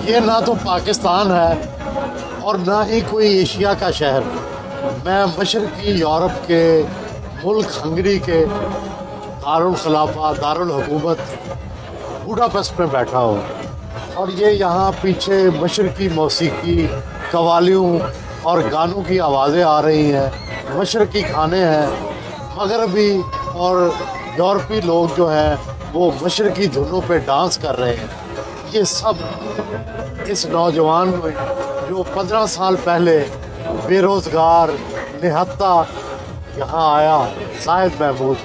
ये ना तो पाकिस्तान है और ना ही कोई एशिया का शहर। मैं मशरक़ी यूरोप के मुल्क हंगरी के दारुल खिलाफा दारुल हुकूमत बुडापेस्ट में बैठा हूँ और ये यहाँ पीछे मशरक़ी मौसीकी कवालियों और गानों की आवाज़ें आ रही हैं। मशरक़ी खाने हैं, मगरबी और यूरोपी लोग जो हैं वो मशरक़ी धुनों पे डांस कर रहे हैं। ये सब इस नौजवान में जो 15 साल पहले बेरोज़गार निहत्ता यहाँ आया, ज़ाहिद महमूद,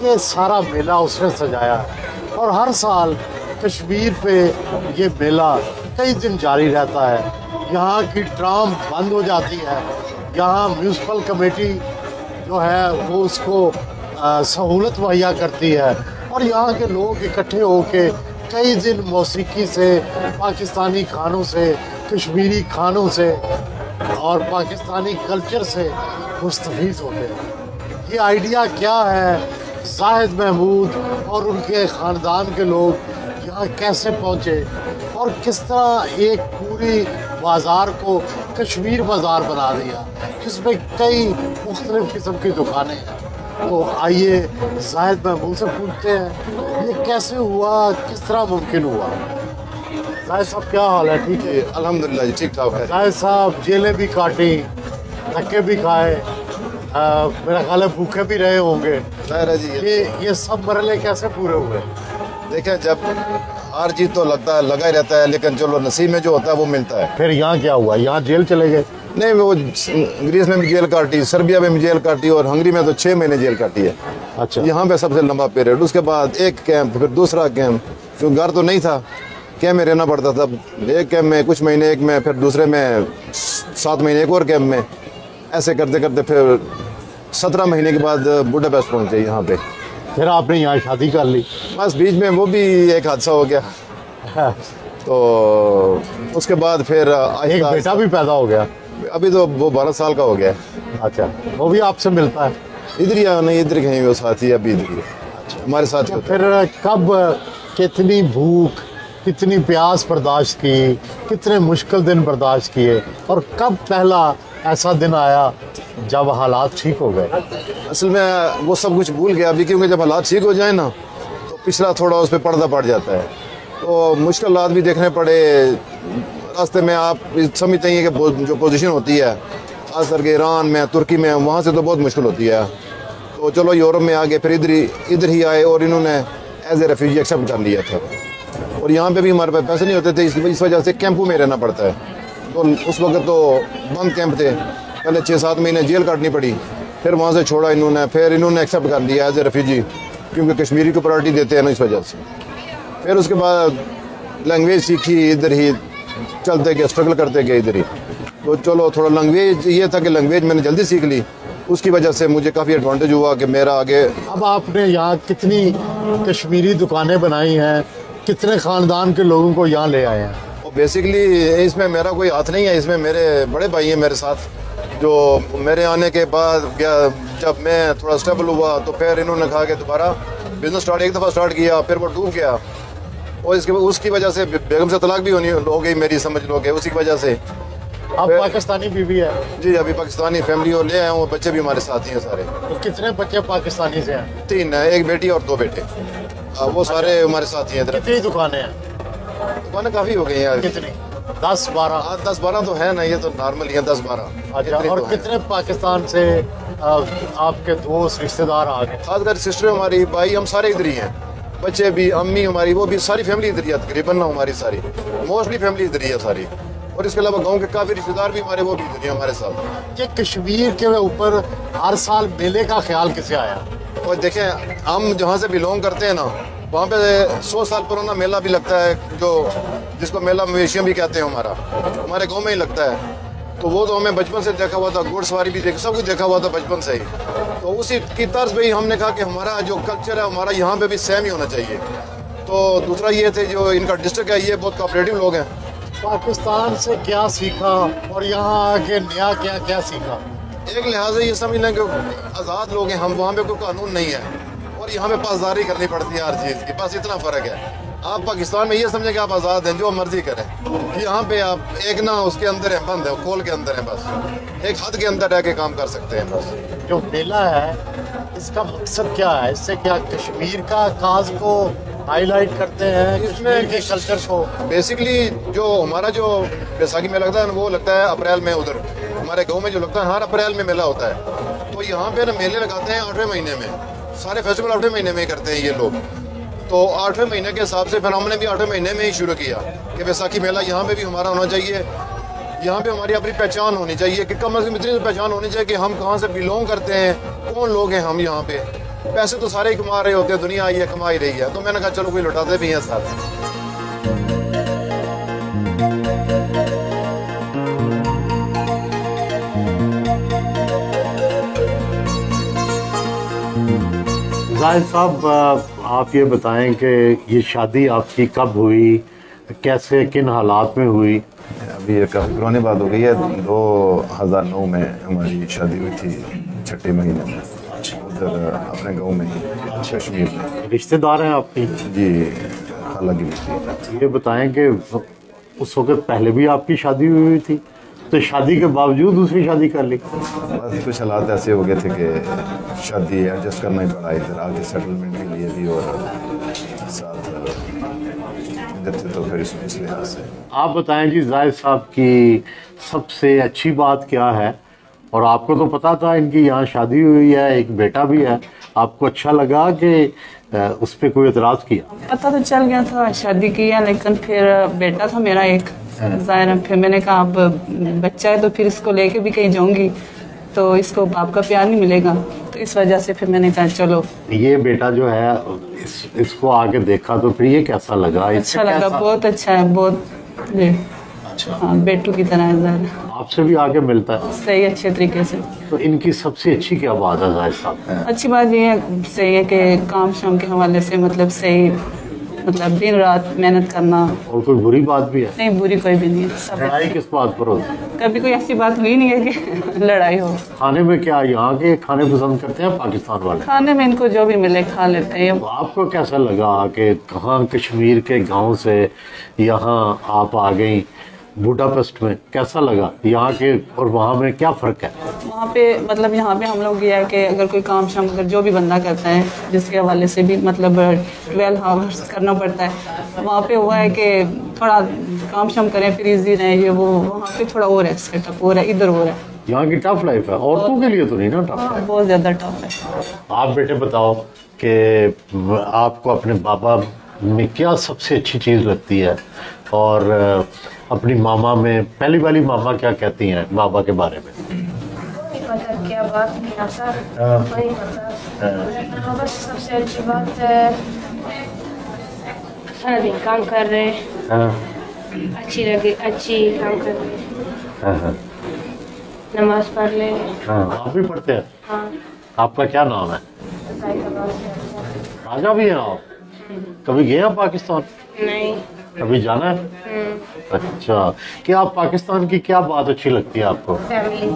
ये सारा मेला उसने सजाया है। और हर साल कश्मीर पे ये मेला कई दिन जारी रहता है। यहाँ की ट्राम बंद हो जाती है, यहाँ म्यूनसिपल कमेटी जो है वो उसको सहूलत मुहैया करती है और यहाँ के लोग इकट्ठे होके कई दिन मौसीकी से, पाकिस्तानी खानों से, कश्मीरी खानों से और पाकिस्तानी कल्चर से मुस्तफ़ीद होते हैं। ये आइडिया क्या है, ज़ाहिद महमूद और उनके ख़ानदान के लोग यहाँ कैसे पहुँचे और किस तरह एक पूरी बाज़ार को कश्मीर बाज़ार बना दिया जिसमें कई मुख्तलिफ़ किस्म की दुकानें हैं। तो आइए ज़ाहिद महमूद से पूछते हैं ये कैसे हुआ, किस तरह मुमकिन हुआ। ज़ाहिद साहब क्या हाल है? ठीक है अल्हम्दुलिल्लाह जी, ठीक ठाक है। ज़ाहिद साहब जेलें भी काटी, धक्के भी खाए, मेरा ख्याल है भूखे भी रहे होंगे। ज़ाहिर है जी, ये सब मरहले कैसे पूरे हुए? देखें, जब हार जीत तो लगा ही रहता है, लेकिन चलो नसीब में जो होता है वो मिलता है। फिर यहाँ क्या हुआ? यहाँ जेल चले गए? नहीं, वो ग्रीस में भी जेल काटी, सर्बिया में भी जेल काटी और हंगरी में तो 6 महीने जेल काटी है। अच्छा, यहाँ पे सबसे लंबा पीरियड। उसके बाद एक कैंप, फिर दूसरा कैंप, क्योंकि घर तो नहीं था, कैंप में रहना पड़ता था। एक कैंप में कुछ महीने, एक में, फिर दूसरे में 7 महीने एक और कैंप में। ऐसे करते करते फिर 17 महीने के बाद बुडापेस्ट पहुँचे यहाँ पे। फिर आपने यहाँ शादी कर ली? बस बीच में वो भी एक हादसा हो गया। तो उसके बाद फिर एक बेटा भी पैदा हो गया? अभी तो वो 12 साल का हो गया। अच्छा, वो भी आपसे मिलता है? इधर ही नहीं, इधर कहीं वो साथी, अभी इधर ही हमारे साथ। तो फिर कब कितनी भूख, कितनी प्यास बर्दाश्त की, कितने मुश्किल दिन बर्दाश्त किए और कब पहला ऐसा दिन आया जब हालात ठीक हो गए? असल में वो सब कुछ भूल गया अभी, क्योंकि जब हालात ठीक हो जाए ना तो पिछला थोड़ा उस पर पर्दा पड़ जाता है। तो मुश्किल हालात भी देखने पड़े रास्ते में। आप समझते हैं कि जो पोजीशन होती है खास करके ईरान में, तुर्की में, वहाँ से तो बहुत मुश्किल होती है। तो चलो यूरोप में आ गए, फिर इधर ही आए और इन्होंने एज ए रेफ्यूजी एक्सेप्ट कर लिया था। और यहाँ पे भी हमारे पास पैसे नहीं होते थे, इस वजह से कैंपों में रहना पड़ता है। तो उस वक्त तो बंद कैंप थे, पहले 6-7 महीने जेल काटनी पड़ी, फिर वहाँ से छोड़ा इन्होंने, फिर इन्होंने एक्सेप्ट कर लिया एज ए रेफ्यूजी, क्योंकि कश्मीरी को प्रायोरिटी देते हैं ना, इस वजह से। फिर उसके बाद लैंग्वेज सीखी, इधर ही चलते गए, स्ट्रगल करते गए इधर ही। तो चलो थोड़ा लैंग्वेज ये था कि लैंग्वेज मैंने जल्दी सीख ली, उसकी वजह से मुझे काफ़ी एडवांटेज हुआ कि मेरा आगे। अब आपने यहाँ कितनी कश्मीरी दुकानें बनाई हैं, कितने ख़ानदान के लोगों को यहाँ ले आए हैं? और बेसिकली इसमें मेरा कोई हाथ नहीं है, इसमें मेरे बड़े भाई हैं मेरे साथ, जो मेरे आने के बाद जब मैं थोड़ा स्टेबल हुआ तो फिर इन्होंने कहा कि दोबारा बिजनेस एक दफ़ा स्टार्ट किया, फिर वो डूब गया और उसकी वजह से बेगम से तलाक भी हो गई मेरी, समझ लो कि उसी की वजह से। अब पाकिस्तानी बीवी है? जी, अभी पाकिस्तानी फैमिली और ले आए हूँ, बच्चे भी हमारे साथ ही हैं सारे। तो कितने बच्चे पाकिस्तानी से हैं? 3 है, एक बेटी और 2 बेटे। वो सारे हमारे साथ ही हैं। कितनी दुकानें हैं? दुकानें काफ़ी हो गई हैं। कितनी? 10-12? 10-12 तो है ना, ये तो नॉर्मल ही है 10-12। अच्छा, और कितने पाकिस्तान से आपके दोस्त रिश्तेदार आ गए? खासकर सिस्टर हमारी, भाई, हम सारे इधर ही हैं, बच्चे भी, अम्मी हमारी, वो भी सारी फैमिली इधर ही है तकरीबन ना, हमारी सारी मोस्टली फैमिली इधर ही है सारी। और इसके अलावा गांव के काफ़ी रिश्तेदार भी हमारे, वो भी इधर ही हमारे साथ। ये कश्मीर के ऊपर हर साल मेले का ख्याल किसे आया? और देखें, हम जहाँ से बिलोंग करते हैं ना, वहाँ पे 100 साल पुराना मेला भी लगता है, जिसको मेला मवेशियाँ भी कहते हैं, हमारे गाँव में ही लगता है। तो वो तो हमें बचपन से देखा हुआ था, घुड़सवारी भी सब कुछ देखा हुआ था बचपन से ही। तो उसी की तर्ज पे ही हमने कहा कि हमारा जो कल्चर है हमारा यहाँ पे भी सेम ही होना चाहिए। तो दूसरा ये थे, जो इनका डिस्ट्रिक्ट है ये बहुत कोऑपरेटिव लोग हैं। पाकिस्तान से क्या सीखा और यहाँ आके नया क्या क्या सीखा? एक लिहाज से ये समझ लें कि आज़ाद लोग हैं हम, वहाँ पे कोई कानून नहीं है और यहाँ पे पासदारी करनी पड़ती है हर चीज़ की, बस इतना फ़र्क है। आप पाकिस्तान में ये समझें कि आप आज़ाद हैं, जो मर्जी करें। यहाँ पे आप एक ना उसके अंदर है, बंद है, खोल के अंदर है, बस एक हद के अंदर रह के काम कर सकते हैं बस। जो मेला है इसका मकसद क्या है? इससे क्या कश्मीर का काज को हाईलाइट करते हैं, कश्मीर के कल्चर को? बेसिकली जो हमारा जो बैसाखी मेला लगता है वो लगता है अप्रैल में, उधर हमारे गांव में जो लगता है हर अप्रैल में मेला होता है। तो यहाँ पे ना मेले लगाते हैं 8वें महीने में, सारे फेस्टिवल 8वें महीने में ही करते हैं ये लोग। तो 8वें महीने के हिसाब से फिर हमने भी 8वें महीने में ही शुरू किया कि बैसाखी मेला यहाँ पे भी हमारा होना चाहिए। यहाँ पे हमारी अपनी पहचान होनी चाहिए कि कम अज़ कम इतनी तो पहचान होनी चाहिए कि हम कहाँ से बिलोंग करते हैं, कौन लोग हैं हम यहाँ पे। पैसे तो सारे ही कमा रहे होते हैं, दुनिया आई है कमा ही रही है, तो मैंने कहा चलो कोई लौटाते भी हैं साथ। जाहिद साहब, आप ये बताएं कि ये शादी आपकी कब हुई, कैसे, किन हालात में हुई? अभी ये काफ़ी पुरानी बात हो गई है। 2009 में हमारी शादी हुई थी 6ठे महीने में, उधर अपने गांव में ही, कश्मीर में। रिश्तेदार हैं आपकी? जी, खाला की बेटी। ये बताएं कि उस वक्त पहले भी आपकी शादी हुई थी, तो शादी के बावजूद दूसरी शादी कर ली? बस कुछ हालात ऐसे हो गए थे कि शादी एडजस्ट करना ही पड़ा इधर आके, सेटलमेंट के लिए भी और साथ इधर थे, तो फिर इस लिहाज से। आप बताएं जी जाहिद साहब की सबसे अच्छी बात क्या है? और आपको तो पता था इनकी यहाँ शादी हुई है, एक बेटा भी है, आपको अच्छा लगा कि उस पर कोई एतराज़ किया? पता तो चल गया था शादी की है, लेकिन फिर बेटा था मेरा एक, जाहिर है। फिर मैंने कहा अब बच्चा है तो फिर इसको लेके भी कहीं जाऊंगी तो इसको बाप का प्यार नहीं मिलेगा, तो इस वजह से फिर मैंने कहा चलो। ये बेटा जो है इसको आगे देखा तो फिर ये कैसा लगा? अच्छा लगा, बहुत अच्छा है, बहुत जी। अच्छा, हाँ, बेटू की तरह है, जाहिर है। आपसे भी आगे मिलता है सही, अच्छे तरीके से। तो इनकी सबसे अच्छी क्या बात है जाहिद साहब? अच्छी बात ये है, सही है कि काम शाम के हवाले से मतलब सही, मतलब दिन रात मेहनत करना। और कोई बुरी बात भी है? नहीं, बुरी कोई भी नहीं है, सब लड़ाई किस बात पर होती है? कभी कोई ऐसी बात हुई नहीं है कि लड़ाई हो। खाने में क्या यहाँ के खाने पसंद करते हैं पाकिस्तान वाले? खाने में इनको जो भी मिले खा लेते हैं। तो आपको कैसा लगा कि कहाँ कश्मीर के गांव से यहाँ आप आ गई बुडापेस्ट में? कैसा लगा यहाँ के और वहाँ में, क्या फ़र्क है? वहाँ पे मतलब यहाँ पे हम लोग ये है कि अगर कोई काम शाम अगर जो भी बंदा करता है जिसके हवाले से भी मतलब 12 आवर्स करना पड़ता है, वहाँ पे हुआ है कि थोड़ा काम शाम करें फिर इजी रहे, ये वो वहाँ पे थोड़ा और है, सेटअप और है, इधर और है। यहाँ की टफ लाइफ है, औरतों के लिए तो नहीं ना टफ हाँ, है? बहुत ज़्यादा टफ है। आप बेटे बताओ कि आपको अपने बाबा में क्या सबसे अच्छी चीज़ लगती है, और अपनी मामा में पहली वाली मामा क्या कहती हैं बाबा के बारे में? पता क्या बात नहीं आता, नहीं पता। बस सबसे अच्छी बात है सारा दिन काम कर रहे, अच्छी लगे, अच्छी काम कर रहे, नमाज पढ़ ले। आप भी पढ़ते हैं? हाँ, आपका क्या नाम है? राजा भी हैं आप? कभी गए हैं पाकिस्तान? नहीं। कभी जाना है? अच्छा, क्या आप पाकिस्तान की क्या बात अच्छी लगती है आपको? फैमिली।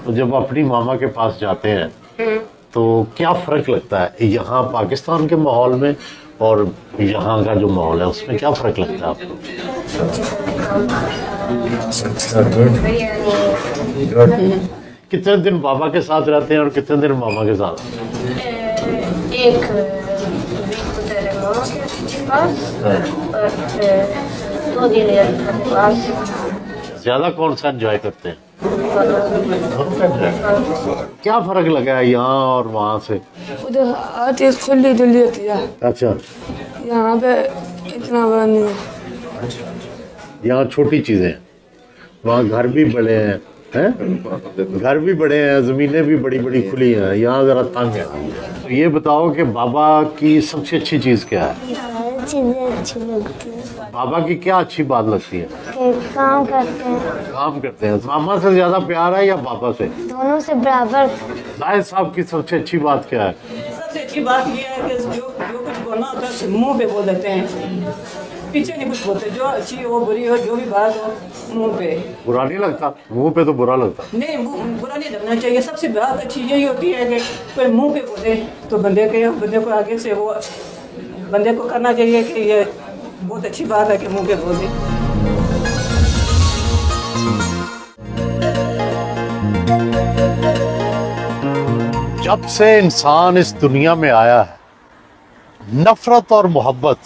तो जब अपनी मामा के पास जाते हैं तो क्या फ़र्क लगता है यहाँ पाकिस्तान के माहौल में और यहाँ का जो माहौल है उसमें क्या फ़र्क लगता है आपको? कितने दिन बाबा के साथ रहते हैं और कितने दिन मामा के साथ? एक वीक उधर है मामा के पास और 2 दिन है पास। ज़्यादा कौन सा एंजॉय करते हैं? क्या फ़र्क लगा है यहाँ और वहाँ से? उधर हर चीज़ खुली जुली होती है, अच्छा, यहाँ पे इतना बड़ा नहीं है। यहाँ छोटी चीज़ें हैं, वहाँ घर भी बड़े हैं, घर भी बड़े हैं, ज़मीनें भी बड़ी बड़ी खुली हैं, यहाँ ज़रा तंग है। तो ये बताओ कि बाबा की सबसे अच्छी चीज़ क्या है? चीज़ें अच्छी लगती है बाबा की क्या अच्छी बात लगती है? कि काम करते हैं, काम करते हैं। मामा से ज़्यादा प्यार है या बाबा से? दोनों से बराबर। जाहिद साहब की सबसे अच्छी बात क्या है? सबसे अच्छी बात यह है कि जो कुछ को ना तो मुंह पे बोल देते हैं, पीछे नहीं कुछ बोलते। जो अच्छी हो बुरी हो जो भी बात हो मुंह पे। बुरा नहीं लगता? मुंह पे तो बुरा लगता। नहीं, बुरा नहीं लगना चाहिए। सबसे बात अच्छी यही होती है कि कोई मुंह पे बोले तो बंदे को आगे से वो बंदे को करना चाहिए कि ये बहुत अच्छी बात है कि मुंह पे बोले। जब से इंसान इस दुनिया में आया है, नफरत और मोहब्बत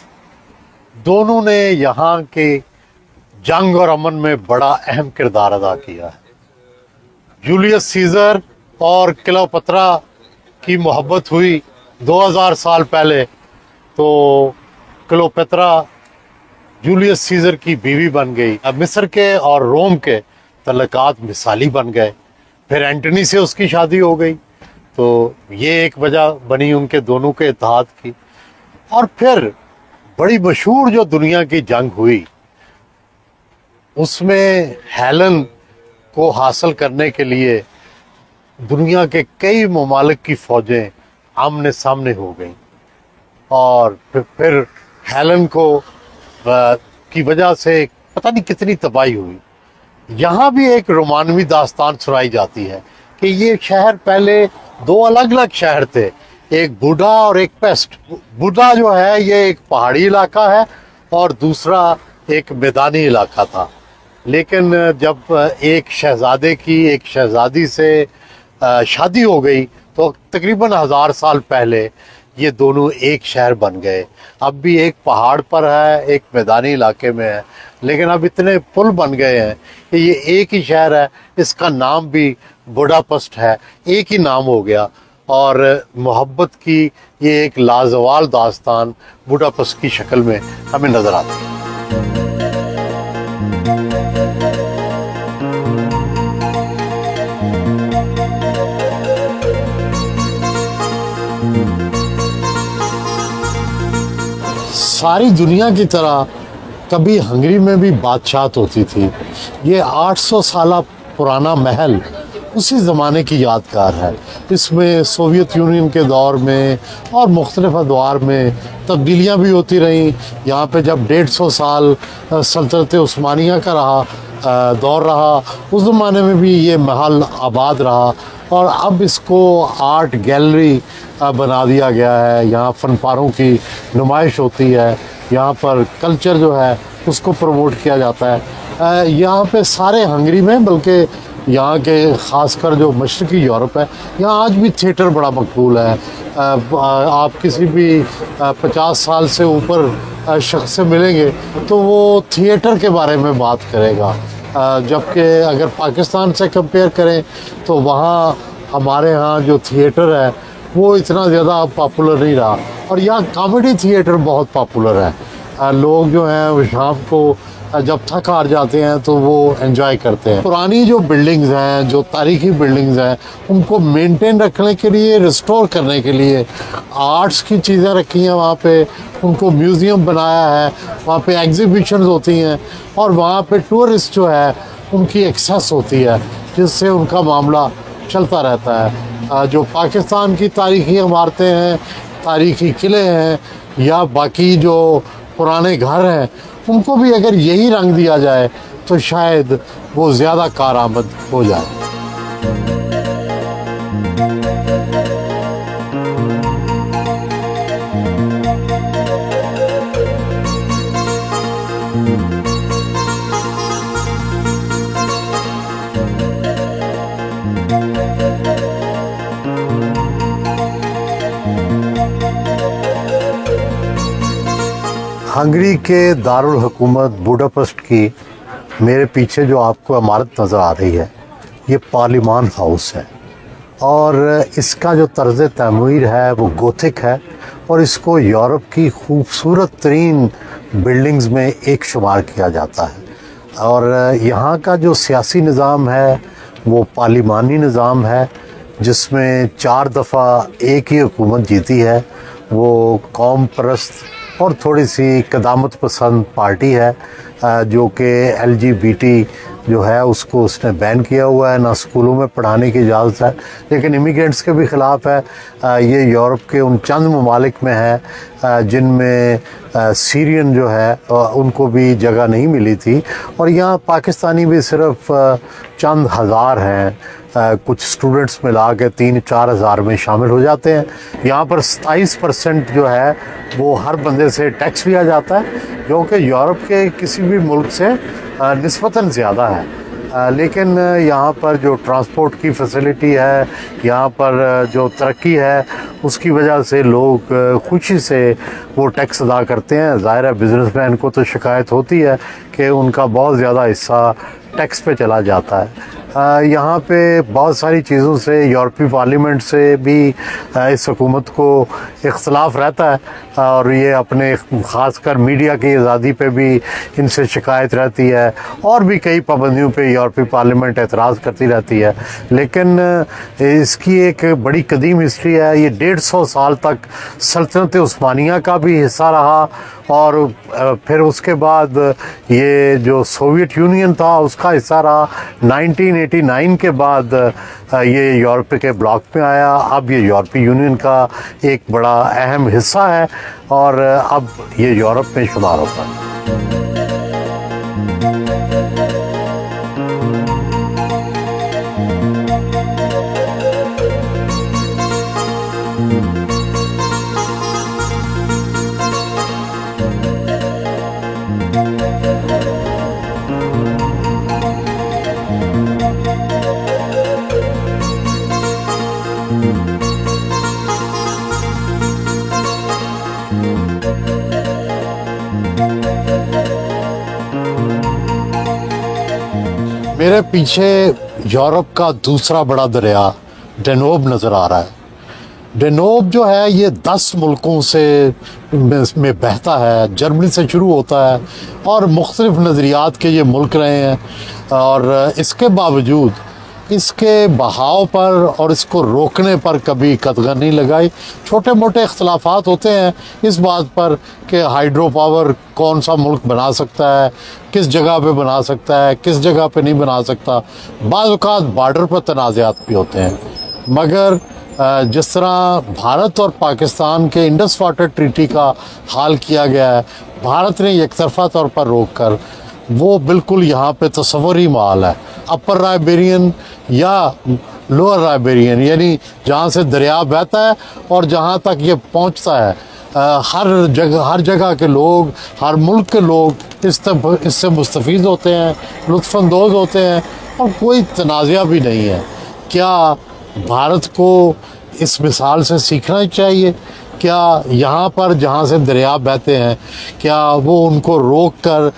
दोनों ने यहाँ के जंग और अमन में बड़ा अहम किरदार अदा किया है। जूलियस सीजर और क्लियोपेट्रा की मोहब्बत हुई 2000 साल पहले, तो क्लियोपेट्रा जूलियस सीजर की बीवी बन गई। अब मिस्र के और रोम के तल्लुकात मिसाली बन गए। फिर एंटनी से उसकी शादी हो गई, तो ये एक वजह बनी उनके दोनों के इत्तेहाद की। और फिर बड़ी मशहूर जो दुनिया की जंग हुई, उसमें हेलन को हासिल करने के लिए दुनिया के कई ममालिक की फौजें आमने सामने हो गईं, और फिर हेलन को की वजह से पता नहीं कितनी तबाही हुई। यहाँ भी एक रोमानवी दास्तान सुनाई जाती है कि ये शहर पहले दो अलग अलग शहर थे, एक बूढ़ा और एक पेस्ट। बूढ़ा जो है ये एक पहाड़ी इलाका है और दूसरा एक मैदानी इलाका था। लेकिन जब एक शहजादे की एक शहजादी से शादी हो गई तो तकरीबन 1000 साल पहले ये दोनों एक शहर बन गए। अब भी एक पहाड़ पर है, एक मैदानी इलाके में है, लेकिन अब इतने पुल बन गए हैं कि ये एक ही शहर है। इसका नाम भी बुडापेस्ट है, एक ही नाम हो गया। और मोहब्बत की ये एक लाजवाल दास्तान बुडापेस्ट की शक्ल में हमें नजर आती है। सारी दुनिया की तरह कभी हंगरी में भी बादशाहत होती थी। ये 800 साल पुराना महल उसी ज़माने की यादगार है। इसमें सोवियत यूनियन के दौर में और मुख्तलिफ अदवार में तब्दीलियाँ भी होती रहीं। यहाँ पे जब 150 साल सल्तनत उस्मानिया का दौर रहा, उस ज़माने में भी ये महल आबाद रहा। और अब इसको आर्ट गैलरी बना दिया गया है। यहाँ फ़नपारों की नुमाइश होती है, यहाँ पर कल्चर जो है उसको प्रमोट किया जाता है। यहाँ पे सारे हंगरी में, बल्कि यहाँ के ख़ासकर जो मशरक़ी यूरोप है, यहाँ आज भी थिएटर बड़ा मकबूल है। आप किसी भी 50 साल से ऊपर शख्स से मिलेंगे तो वो थिएटर के बारे में बात करेगा। जबकि अगर पाकिस्तान से कंपेयर करें तो वहाँ हमारे यहाँ जो थिएटर है वो इतना ज़्यादा पॉपुलर नहीं रहा। और यहाँ कॉमेडी थिएटर बहुत पॉपुलर है। लोग जो हैं वो शाम को जब थक हार जाते हैं तो वो एंजॉय करते हैं। पुरानी जो बिल्डिंग्स हैं, जो तारीखी बिल्डिंग्स हैं, उनको मेंटेन रखने के लिए, रिस्टोर करने के लिए आर्ट्स की चीज़ें रखी हैं वहाँ पे। उनको म्यूज़ियम बनाया है, वहाँ पे एग्जीबिशंस होती हैं और वहाँ पे टूरिस्ट जो है उनकी एक्सेस होती है, जिससे उनका मामला चलता रहता है। जो पाकिस्तान की तारीखी इमारतें हैं, तारीखी किले हैं या बाकी जो पुराने घर हैं, उनको भी अगर यही रंग दिया जाए तो शायद वो ज़्यादा कारआमद हो जाए। हंगरी के दारुल हुकूमत बुडापेस्ट की मेरे पीछे जो आपको इमारत नज़र आ रही है, ये पार्लिमान हाउस है। और इसका जो तर्ज़ तमीर है वो गोथिक है और इसको यूरोप की खूबसूरत तरीन बिल्डिंग्स में एक शुमार किया जाता है। और यहाँ का जो सियासी निज़ाम है वो पार्लिमानी निज़ाम है, जिसमें 4 दफ़ा एक ही हुकूमत जीती है। वो कौम परस्त और थोड़ी सी कदामत पसंद पार्टी है, जो कि LGBT जो है उसको उसने बैन किया हुआ है, ना स्कूलों में पढ़ाने की इजाज़त है। लेकिन इमिग्रेंट्स के भी ख़िलाफ़ है। ये यूरोप के उन चंद ममालिक में है जिनमें सीरियन जो है उनको भी जगह नहीं मिली थी, और यहाँ पाकिस्तानी भी सिर्फ चंद हज़ार हैं। कुछ स्टूडेंट्स मिला के 3-4 हज़ार में शामिल हो जाते हैं। यहाँ पर 27% जो है वो हर बंदे से टैक्स लिया जाता है, जो कि यूरोप के किसी भी मुल्क से निस्बतन ज़्यादा है। लेकिन यहाँ पर जो ट्रांसपोर्ट की फैसिलिटी है, यहाँ पर जो तरक्की है, उसकी वजह से लोग खुशी से वो टैक्स अदा करते हैं। ज़ाहिर है बिजनेसमैन को तो शिकायत होती है कि उनका बहुत ज़्यादा हिस्सा टैक्स पे चला जाता है। यहाँ पे बहुत सारी चीज़ों से यूरोपीय पार्लियामेंट से भी इस हुकूमत को इख्तलाफ रहता है, और ये अपने ख़ासकर मीडिया की आज़ादी पे भी इनसे शिकायत रहती है, और भी कई पाबंदियों पे यूरोपीय पार्लियामेंट एतराज़ करती रहती है। लेकिन इसकी एक बड़ी कदीम हिस्ट्री है। ये 150 साल तक सल्तनत उस्मानिया का भी हिस्सा रहा, और फिर उसके बाद ये जो सोवियत यूनियन था उसका हिस्सा रहा। 1989 के बाद ये यूरोप के ब्लॉक में आया। अब ये यूरोपीय यूनियन का एक बड़ा अहम हिस्सा है, और अब ये यूरोप में शुमार होता है। मेरे पीछे यूरोप का दूसरा बड़ा दरिया डेनोब नज़र आ रहा है। डेनोब जो है ये 10 मुल्कों से में बहता है। जर्मनी से शुरू होता है, और मुख्तलिफ नज़रियात के ये मुल्क रहे हैं, और इसके बावजूद इसके बहाव पर और इसको रोकने पर कभी कदगन नहीं लगाई। छोटे मोटे इख्तलाफात होते हैं इस बात पर कि हाइड्रो पावर कौन सा मुल्क बना सकता है, किस जगह पे बना सकता है, किस जगह पे नहीं बना सकता। बाज़ औक़ात बॉर्डर पर तनाज़ात भी होते हैं, मगर जिस तरह भारत और पाकिस्तान के इंडस वाटर ट्रीटी का हाल किया गया है, भारत ने एक तरफ़ा तौर पर रोक कर, वो बिल्कुल यहाँ पे तस्वुर ही माल है। अपर राइबेरियन या लोअर राइबेरियन, यानी जहाँ से दरिया बहता है और जहाँ तक ये पहुँचता है, हर जगह के लोग, हर मुल्क के लोग इससे मुस्तफ़ीद होते हैं, लुत्फ़अंदोज़ होते हैं, और कोई तनाज़ा भी नहीं है। क्या भारत को इस मिसाल से सीखना चाहिए? क्या यहाँ पर जहाँ से दरिया बहते हैं, क्या वो उनको रोक कर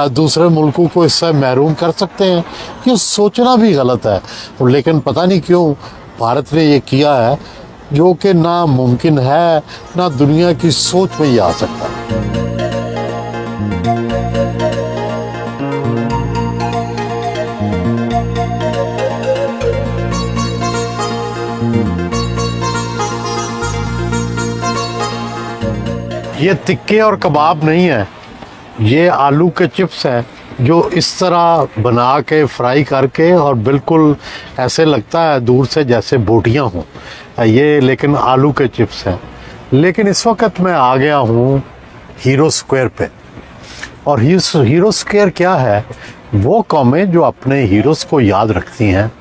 दूसरे मुल्कों को इससे महरूम कर सकते हैं? ये सोचना भी गलत है। लेकिन पता नहीं क्यों भारत ने ये किया है, जो कि ना मुमकिन है, ना दुनिया की सोच में ही आ सकता है। ये टिक्के और कबाब नहीं है, ये आलू के चिप्स हैं, जो इस तरह बना के फ्राई करके, और बिल्कुल ऐसे लगता है दूर से जैसे बोटियां हों ये, लेकिन आलू के चिप्स हैं। लेकिन इस वक्त मैं आ गया हूँ हीरो स्क्वायर पे, और हीरो स्क्वायर क्या है? वो कौमें जो अपने हीरोज़ को याद रखती हैं,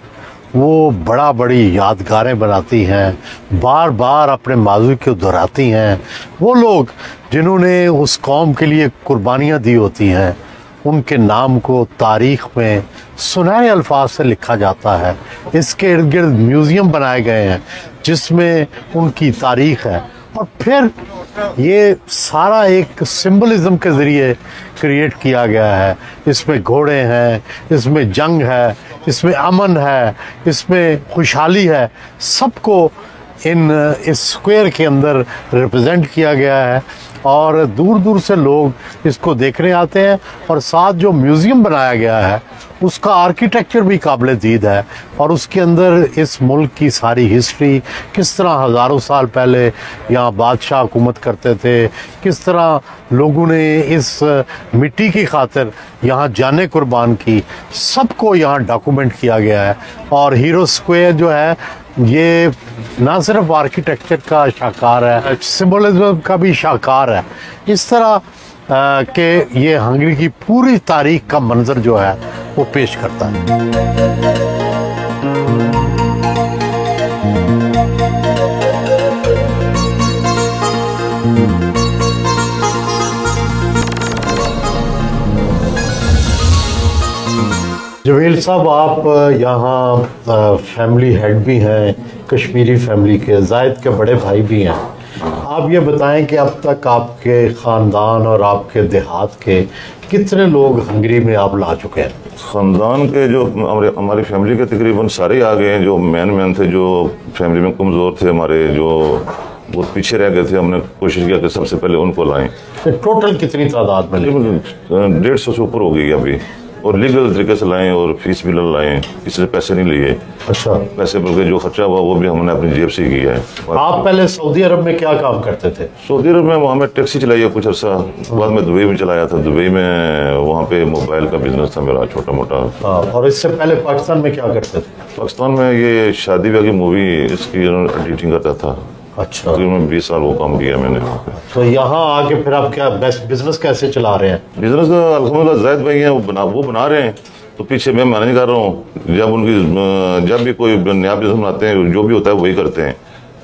वो बड़ी यादगारें बनाती हैं, बार बार अपने माज़ी को दोहराती हैं। वो लोग जिन्होंने उस कौम के लिए कुर्बानियाँ दी होती हैं, उनके नाम को तारीख़ में सुनहरे अल्फाज से लिखा जाता है। इसके इर्द गिर्द म्यूज़ियम बनाए गए हैं जिसमें उनकी तारीख़ है, और फिर ये सारा एक सिंबलिज़म के ज़रिए क्रिएट किया गया है। इसमें घोड़े हैं, इसमें जंग है, इसमें अमन है, इसमें खुशहाली है, सबको इस स्क्वायर के अंदर रिप्रेजेंट किया गया है, और दूर दूर से लोग इसको देखने आते हैं। और साथ जो म्यूज़ियम बनाया गया है उसका आर्किटेक्चर भी काबिल दीद है और उसके अंदर इस मुल्क की सारी हिस्ट्री, किस तरह हज़ारों साल पहले यहाँ बादशाह हुकूमत करते थे, किस तरह लोगों ने इस मिट्टी की खातिर यहाँ जाने कुर्बान की, सबको यहाँ डॉक्यूमेंट किया गया है। और हीरो स्क्वायर जो है ये ना सिर्फ आर्किटेक्चर का शाहकार है, सिंबलिज्म का भी शाहकार है। इस तरह के ये हंगरी की पूरी तारीख का मंजर जो है वो पेश करता है। जवेल साहब, आप यहाँ फैमिली हेड भी हैं कश्मीरी फैमिली के, जायद के बड़े भाई भी हैं। आप ये बताएं कि अब तक आपके ख़ानदान और आपके देहात के कितने लोग हंगरी में आप ला चुके हैं? ख़ानदान के जो हमारी फैमिली के तकरीबन सारे आ गए हैं। जो मैन थे, जो फैमिली में कमज़ोर थे, हमारे जो बहुत पीछे रह गए थे, हमने कोशिश किया कि सबसे पहले उनको लाएं। टोटल कितनी तादाद में? 150 से ऊपर हो गई अभी, और लीगल तरीके से लाएं और फीस भी लाएं, किसी से पैसे नहीं लिए। अच्छा। पैसे बल्कि जो खर्चा हुआ वो भी हमने अपनी जेब से किया है। आप पहले सऊदी अरब में क्या काम करते थे? सऊदी अरब में वहाँ में टैक्सी चलाई है कुछ अर्सा, बाद में दुबई में चलाया था। दुबई में वहाँ पे मोबाइल का बिजनेस था मेरा छोटा मोटा। और इससे पहले पाकिस्तान में क्या करते थे? पाकिस्तान में ये शादी ब्याह की मूवी इसकी एडिटिंग करता था। अच्छा। तकरीबन 20 साल वो काम किया मैंने। तो यहाँ आके फिर आप क्या बिजनेस कैसे चला रहे हैं? बिजनेस का अल्हम्दुलिल्लाह जायद भाई हैं, वो बना रहे हैं, तो पीछे मैं मैनेज कर रहा हूँ। जब भी कोई नया बिजनेस बनाते हैं, जो भी होता है वही करते हैं,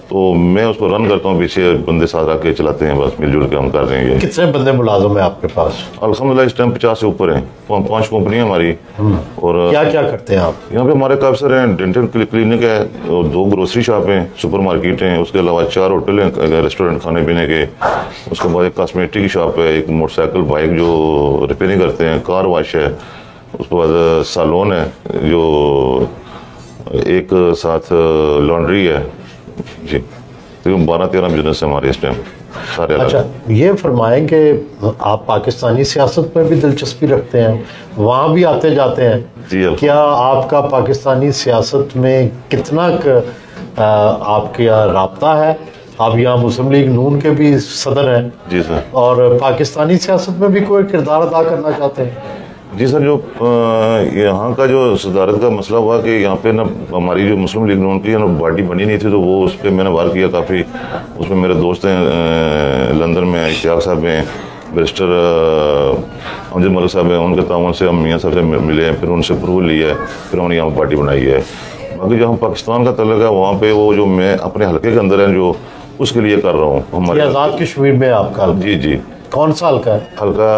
तो मैं उसको रन करता हूँ, पीछे बंदे साथ रख के चलाते हैं, बस मिलजुल के हम कर रहे हैं। कितने बंदे मुलाजिम है आपके पास? अल्हम्दुलिल्लाह इस टाइम 50 से ऊपर हैं। 5 कंपनियां हमारी। और क्या क्या करते हैं आप? यहाँ पे हमारे काफी सारे हैं, डेंटल क्लिनिक है, 2 ग्रोसरी शॉप हैं, सुपर मार्केट हैं, उसके अलावा 4 होटल हैं, रेस्टोरेंट खाने पीने के। उसके बाद एक कॉस्मेटिक की शॉप है, एक मोटरसाइकिल बाइक जो रिपेयरिंग करते हैं, कार वॉश है, उसके बाद सैलून है, जो एक साथ लॉन्ड्री है जी। तो 12-13 बिजनेस है हमारे इस टाइम सारे। अच्छा, ये फरमाएं कि आप पाकिस्तानी सियासत में भी दिलचस्पी रखते हैं, वहाँ भी आते जाते हैं जी। क्या आपका पाकिस्तानी सियासत में कितना आपके यहाँ राब्ता है? आप यहाँ मुस्लिम लीग नून के भी सदर हैं जी सर, और पाकिस्तानी सियासत में भी कोई किरदार अदा करना चाहते हैं? जी सर। जो यहाँ का जो सदारत का मसला हुआ कि यहाँ पे ना हमारी जो मुस्लिम लीग नून की ना पार्टी बनी नहीं थी, तो वो उस पर मैंने वार किया काफ़ी। उसमें मेरे दोस्त हैं लंदन में, इश्तियाक साहब हैं, बैरिस्टर अमजद मलिक साहब हैं, उनके ताउन से हम मियाँ साहब से मिले हैं, फिर उनसे अप्रूवल लिया है, फिर उन्होंने यहाँ पार्टी बनाई है। बाकी जो हम पाकिस्तान का तल्लुक है, वहाँ पर वो जो मैं अपने हल्के के अंदर है जो उसके लिए कर रहा हूँ। हमारे आज़ाद कश्मीर में आपका? जी जी। कौन सा हल्का है? हल्का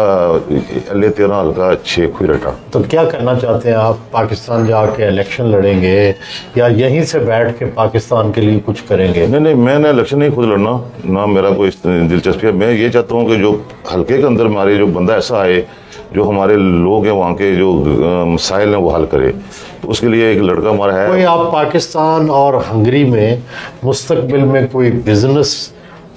L13 हल्का 6 खुरटा। तो क्या करना चाहते हैं आप? पाकिस्तान जाके इलेक्शन लड़ेंगे या यहीं से बैठ के पाकिस्तान के लिए कुछ करेंगे? नहीं, मैंने इलेक्शन नहीं खुद लड़ना, ना मेरा कोई दिलचस्पी है। मैं ये चाहता हूँ कि जो हल्के के अंदर हमारे जो बंदा ऐसा आए जो हमारे लोग हैं वहाँ के जो मसाइल हैं वो हल करे, तो उसके लिए एक लड़का हमारा है। कोई आप पाकिस्तान और हंगरी में मुस्तकबिल में कोई बिजनेस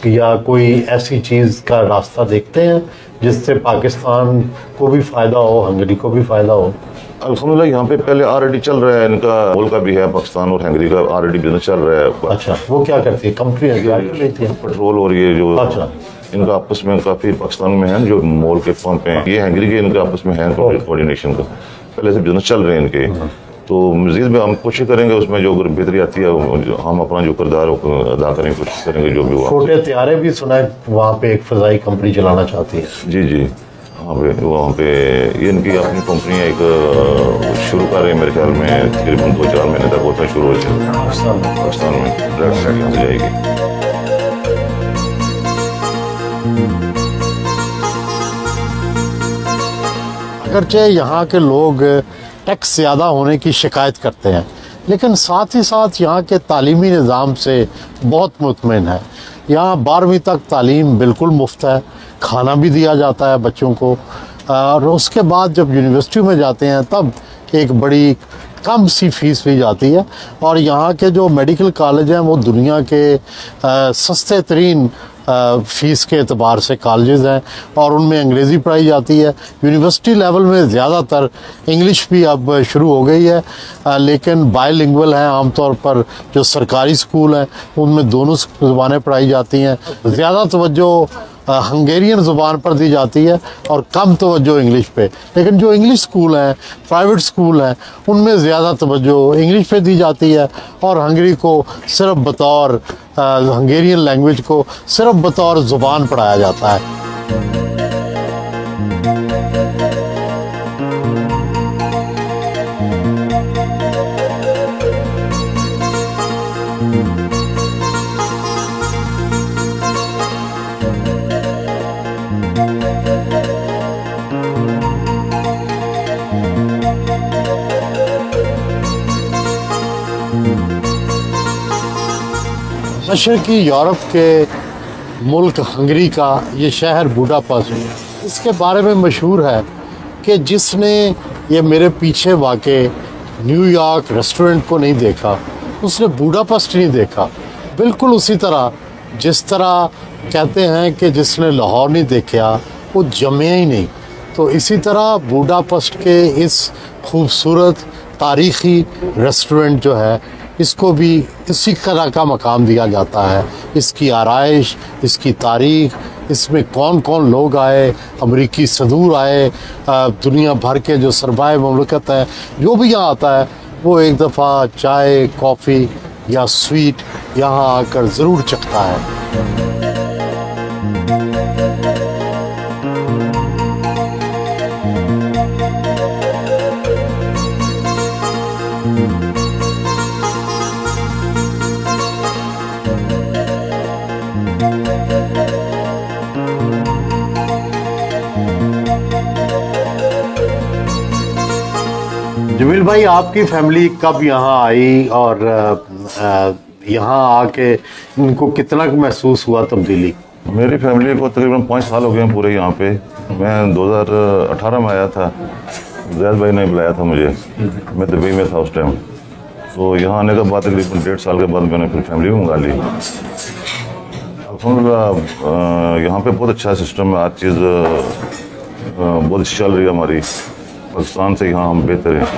या कोई ऐसी चीज़ का रास्ता देखते हैं जिससे पाकिस्तान को भी फ़ायदा हो, हंगरी को भी फ़ायदा हो? अल्हम्दुलिल्लाह यहाँ पे पहले ऑलरेडी चल रहा है, इनका मोल का भी है, पाकिस्तान और हंगरी का ऑलरेडी बिजनेस चल रहा है। अच्छा, वो क्या करती है कंपनी? है पेट्रोल और ये जो अच्छा इनका आपस में काफ़ी पाकिस्तान में है जो मोल के पंप हैं, ये हंगरी के इनके आपस में है कोऑर्डिनेशन का, पहले से बिजनेस चल रहे हैं इनके। तो मज़ीद में हम कोशिश करेंगे, उसमें जो अगर बेहतरी आती है हम अपना जो किरदार अदा करेंगे, कोशिश करेंगे जो भी हुआ। छोटे त्यारे भी सुना है वहाँ पे एक फ़ज़ाई कंपनी चलाना चाहती है? जी जी, वहाँ पे ये इनकी अपनी कंपनी एक शुरू कर रहे हैं, मेरे ख्याल में तकरीबन 2-4 महीने तक होता शुरू हो जाएगा पाकिस्तान में डायरेक्ट जाएगी। अगरचे यहाँ के लोग टैक्स ज़्यादा होने की शिकायत करते हैं, लेकिन साथ ही साथ यहाँ के तालीमी निज़ाम से बहुत मुतमिन है। यहाँ 12वीं तक तालीम बिल्कुल मुफ्त है, खाना भी दिया जाता है बच्चों को, और उसके बाद जब यूनिवर्सिटी में जाते हैं तब एक बड़ी कम सी फीस भी जाती है। और यहाँ के जो मेडिकल कॉलेज हैं वो दुनिया के सस्ते तरीन फ़ीस के एतबार से कॉलेजेस हैं और उनमें अंग्रेज़ी पढ़ाई जाती है। यूनिवर्सिटी लेवल में ज़्यादातर इंग्लिश भी अब शुरू हो गई है, लेकिन बायलिंगुअल हैं। आमतौर पर जो सरकारी स्कूल हैं उनमें दोनों ज़ुबानें पढ़ाई जाती हैं। ज़्यादा तवज्जो हंगेरियन ज़ुबान पर दी जाती है और कम तवज्जो इंग्लिश पे। लेकिन जो इंग्लिश स्कूल हैं, प्राइवेट स्कूल हैं, उनमें ज़्यादा तवज्जो इंग्लिश पे दी जाती है और हंगरी को सिर्फ बतौर हंगेरियन लैंग्वेज को सिर्फ बतौर ज़ुबान पढ़ाया जाता है। मशरकी यूरोप के मुल्क हंगरी का ये शहर बुडापेस्ट इसके बारे में मशहूर है कि जिसने ये मेरे पीछे वाक़े न्यूयॉर्क रेस्टोरेंट को नहीं देखा उसने बुडापेस्ट नहीं देखा। बिल्कुल उसी तरह जिस तरह कहते हैं कि जिसने लाहौर नहीं देखा वो जमे ही नहीं, तो इसी तरह बुडापेस्ट के इस खूबसूरत तारीख़ी रेस्टोरेंट जो है इसको भी इसी तरह का मकाम दिया जाता है। इसकी आराइश, इसकी तारीख़, इसमें कौन कौन लोग आए, अमरीकी सदूर आए, दुनिया भर के जो सरमाए मुमलकत है, जो भी यहाँ आता है वो एक दफ़ा चाय, कॉफ़ी या स्वीट यहाँ आकर ज़रूर चखता है। जमील भाई, आपकी फैमिली कब यहाँ आई और यहाँ आके इनको कितना महसूस हुआ तब्दीली? मेरी फैमिली को तकरीबन 5 साल हो गए हैं पूरे यहाँ पे। मैं 2018 में आया था, जैद भाई ने बुलाया था मुझे, मैं दुबई में था उस टाइम। तो यहाँ आने के बाद तकरीबन 1.5 साल के बाद मैंने फिर फैमिली भी मंगा ली। अल्हम्दुलिल्लाह यहाँ पे बहुत अच्छा सिस्टम है, हर चीज़ बहुत अच्छी चल रही है हमारी। पाकिस्तान से यहाँ हम बेहतर हैं।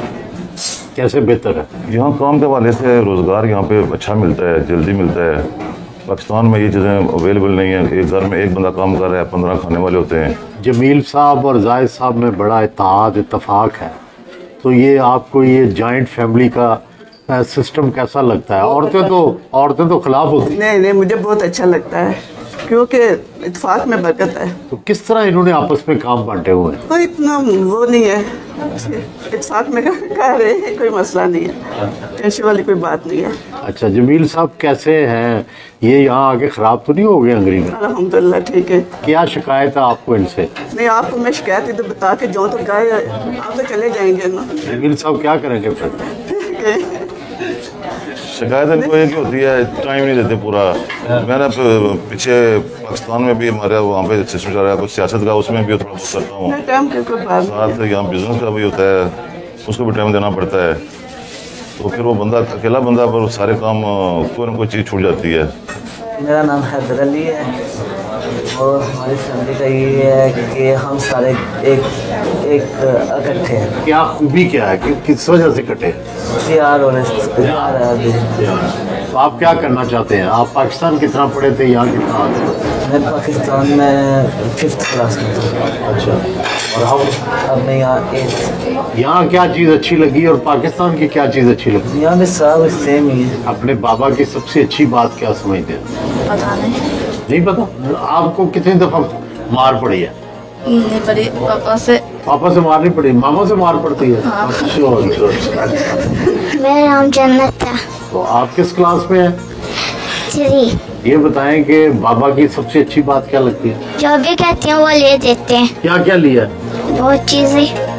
कैसे बेहतर है? यहाँ काम के हवाले से रोज़गार यहाँ पे अच्छा मिलता है, जल्दी मिलता है। पाकिस्तान में ये चीज़ें अवेलेबल नहीं है। एक घर में एक बंदा काम कर रहा है, 15 खाने वाले होते हैं। जमील साहब और जायद साहब में बड़ा इत्तेहाद इत्तफाक है, तो ये आपको ये जॉइंट फैमिली का सिस्टम कैसा लगता है? औरतें तो खिलाफ होती हैं। नहीं, मुझे बहुत अच्छा लगता है क्योंकि इत्तेफाक में बरकत है। तो किस तरह इन्होंने आपस में काम बांटे हुए हैं? तो इतना वो नहीं है, इत्तेफाक में कर रहे हैं, कोई मसला नहीं है, टेंशन वाली कोई बात नहीं है। अच्छा, जमील साहब कैसे हैं? ये यहाँ आके ख़राब तो नहीं हो गए हंगरी में? अल्हम्दुलिल्लाह ठीक है। क्या शिकायत है आपको इनसे? नहीं, आपको मैं शिकायत ही तो बता के जो तो गए आप तो चले जाएंगे ना। जमील साहब क्या करेंगे फिर? ठीक है। शिकायत इनको एक ही होती है, टाइम नहीं देते पूरा। मैंने पीछे पाकिस्तान में भी हमारे वहाँ पे सिस्टम चल रहा है, कुछ सियासत का, उसमें भी थोड़ा बहुत करता हूँ। साथ यहाँ बिजनेस का भी होता है, उसको भी टाइम देना पड़ता है। तो फिर वो बंदा अकेला बंदा पर सारे काम कोई ना कोई चीज़ छूट जाती है। मेरा नाम हैदर अली है और हमारी फैमिली का ये है कि हम सारे एक इकट्ठे हैं। क्या खूबी क्या है कि किस वजह से कटे? प्यार और प्यार है अभी। तो आप क्या करना चाहते हैं? आप पाकिस्तान कितना पढ़े थे, यहाँ कितना आते? मैं पाकिस्तान में 5th क्लास में था। अच्छा, और अब मैं यहाँ 8th। यहाँ क्या चीज़ अच्छी लगी और पाकिस्तान की क्या चीज़ अच्छी लगी? यहाँ भी सब सेम ही है। अपने बाबा की सबसे अच्छी बात क्या समझते हैं? पता नहीं पता? आपको कितनी दफ़ा मार पड़ी है? नहीं पड़ी, पापा से। पापा से मार नहीं पड़ी, मामा से मार पड़ती है? अच्छा। मेरा नाम जन्नत है। तो आप किस क्लास में हैं? 3। ये बताएं कि बाबा की सबसे अच्छी बात क्या लगती है? जो भी कहते हैं वो ले देते हैं। क्या क्या लिया? बहुत चीजें।